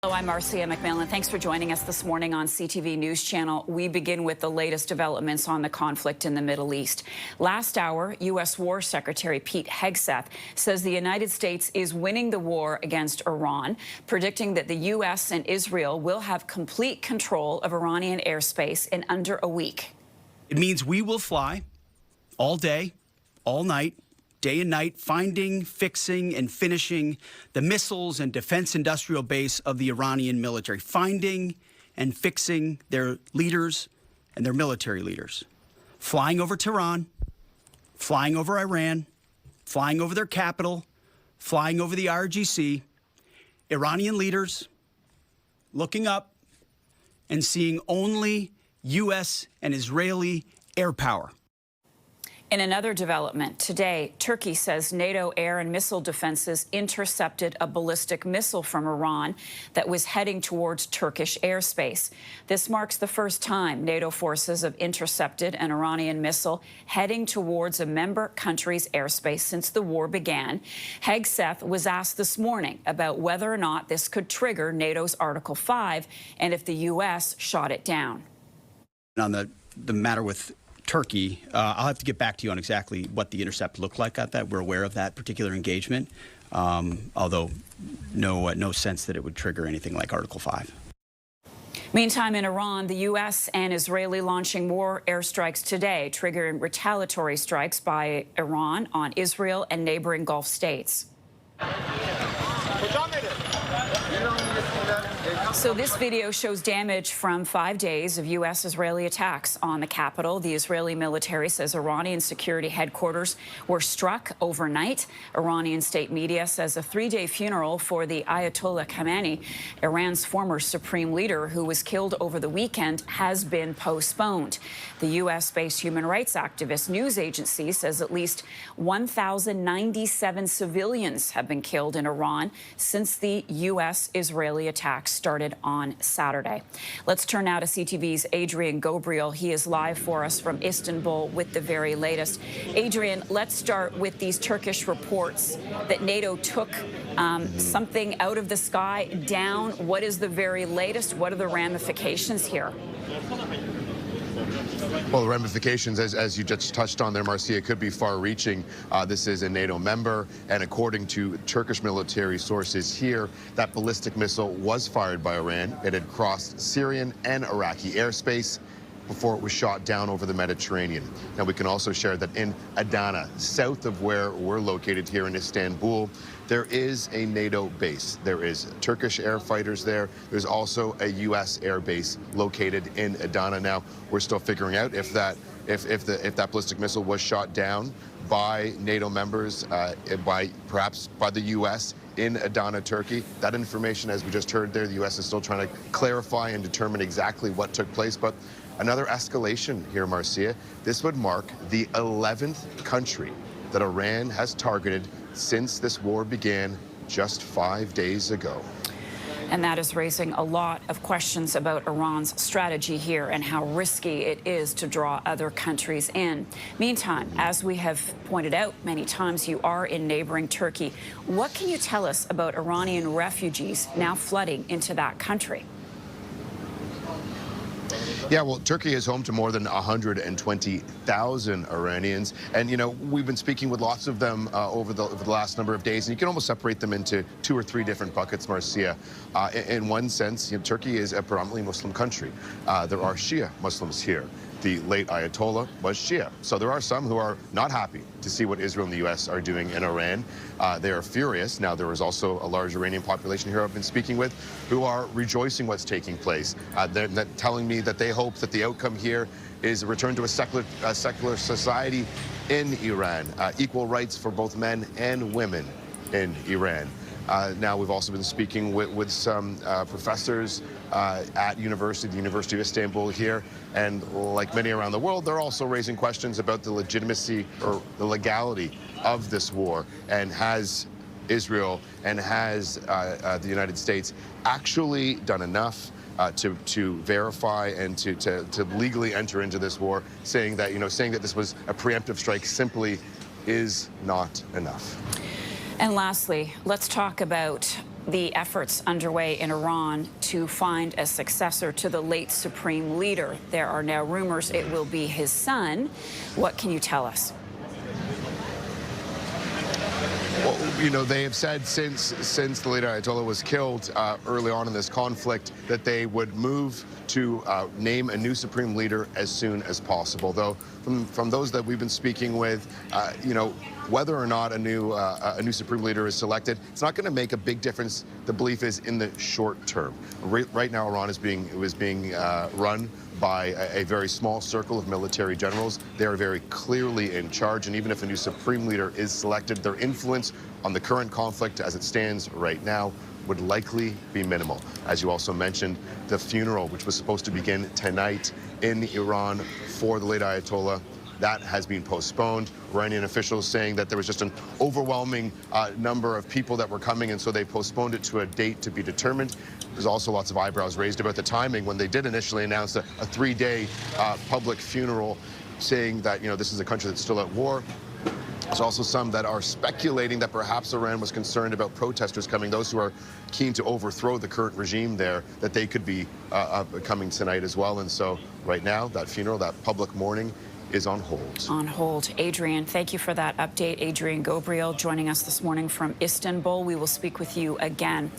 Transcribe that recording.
Hello, I'm Marcia McMillan. Thanks for joining us this morning on CTV News Channel. We begin with the latest developments on the conflict in the Middle East. Last hour, U.S. War Secretary Pete Hegseth says the United States is winning the war against Iran, predicting that the U.S. and Israel will have complete control of Iranian airspace in under a week. It means we will fly all day, all night, day and night, finding, fixing, and finishing the missiles and defense industrial base of the Iranian military, finding and fixing their leaders and their military leaders, flying over Tehran, flying over Iran, flying over their capital, flying over the IRGC, Iranian leaders looking up and seeing only U.S. and Israeli air power. In another development, today, Turkey says NATO air and missile defenses intercepted a ballistic missile from Iran that was heading towards Turkish airspace. This marks the first time NATO forces have intercepted an Iranian missile heading towards a member country's airspace since the war began. Hegseth was asked this morning about whether or not this could trigger NATO's Article 5 and if the U.S. shot it down. On the matter with Turkey, I'll have to get back to you on exactly what the intercept looked like at that. We're aware of that particular engagement, although no sense that it would trigger anything like Article 5. Meantime, in Iran, the U.S. and Israeli launching more airstrikes today, triggering retaliatory strikes by Iran on Israel and neighboring Gulf states. So this video shows damage from 5 days of U.S.-Israeli attacks on the capital. The Israeli military says Iranian security headquarters were struck overnight. Iranian state media says a 3-day funeral for the Ayatollah Khamenei, Iran's former supreme leader who was killed over the weekend, has been postponed. The U.S.-based human rights activist news agency says at least 1,097 civilians have been killed in Iran since the U.S.-Israeli attacks started on Saturday. Let's turn now to CTV's Adrian Ghobrial. He is live for us from Istanbul with the very latest. Adrian, let's start with these Turkish reports that NATO took something out of the sky down. What is the very latest? What are the ramifications here? Well, the ramifications, as you just touched on there, Marcia, could be far-reaching. This is a NATO member, and according to Turkish military sources here, that ballistic missile was fired by Iran. It had crossed Syrian and Iraqi airspace before it was shot down over the Mediterranean. Now, we can also share that in Adana, south of where we're located here in Istanbul, there is a NATO base. There is Turkish air fighters there. There's also a U.S. air base located in Adana. Now, we're still figuring out if that ballistic missile was shot down by NATO members, perhaps by the U.S. in Adana, Turkey. That information, as we just heard there, the U.S. is still trying to clarify and determine exactly what took place. But another escalation here, Marcia. This would mark the 11th country that Iran has targeted since this war began just 5 days ago. And that is raising a lot of questions about Iran's strategy here and how risky it is to draw other countries in. Meantime, as we have pointed out many times, you are in neighboring Turkey. What can you tell us about Iranian refugees now flooding into that country? Yeah, well, Turkey is home to more than 120,000 Iranians. And, you know, we've been speaking with lots of them over the last number of days, and you can almost separate them into 2 or 3 different buckets, Marcia. In one sense, you know, Turkey is a predominantly Muslim country. There are Shia Muslims here. The late Ayatollah was Shia. So there are some who are not happy to see what Israel and the U.S. are doing in Iran. They are furious. Now, there is also a large Iranian population here I've been speaking with who are rejoicing what's taking place. They're telling me that they hope that the outcome here is a return to a secular society in Iran, equal rights for both men and women in Iran. Now, we've also been speaking with some professors at the University of Istanbul here, and like many around the world, they're also raising questions about the legitimacy or the legality of this war, and has Israel and has the United States actually done enough to verify and to legally enter into this war, saying that this was a preemptive strike simply is not enough. And lastly, let's talk about the efforts underway in Iran to find a successor to the late supreme leader. There are now rumors it will be his son. What can you tell us? Well, you know, they have said since the late Ayatollah was killed early on in this conflict that they would move to name a new supreme leader as soon as possible. Though from those that we've been speaking with, you know, whether or not a new supreme leader is selected, it's not going to make a big difference. The belief is in the short term. Right now, Iran is being run by a very small circle of military generals. They are very clearly in charge, and even if a new supreme leader is selected, their influence on the current conflict as it stands right now would likely be minimal. As you also mentioned, the funeral, which was supposed to begin tonight in Iran for the late Ayatollah, that has been postponed. Iranian officials saying that there was just an overwhelming number of people that were coming, and so they postponed it to a date to be determined. There's also lots of eyebrows raised about the timing when they did initially announce a 3-day public funeral, saying that, you know, this is a country that's still at war. There's also some that are speculating that perhaps Iran was concerned about protesters coming, those who are keen to overthrow the current regime there, that they could be coming tonight as well. And so right now, that funeral, that public mourning, is on hold. On hold. Adrian, thank you for that update. Adrian Ghobrial joining us this morning from Istanbul. We will speak with you again.